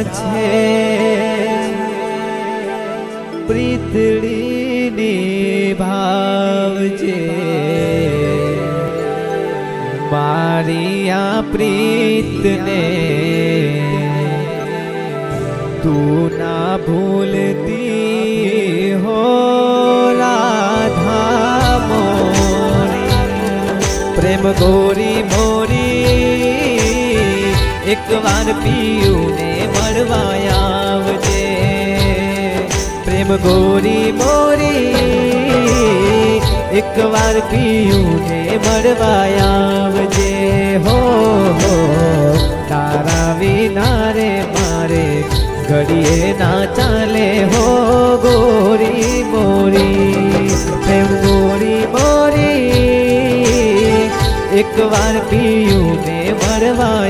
છે પ્રીતડી નિભાવજે મારી આ પ્રીતને તું ના ભૂલતી હો રાધા મોરી પ્રેમ ગોરી મોરી એક વાર પિયુને મળવા આવજે પ્રેમ ગોરી મોરી એક વાર પિયુને મળવા આવજે હો તારા વિના રે મારે ઘડીએ ના ચાલે હો ગોરી મોરી પ્રેમ ગોરી મોરી એક વાર પિયુને મળવા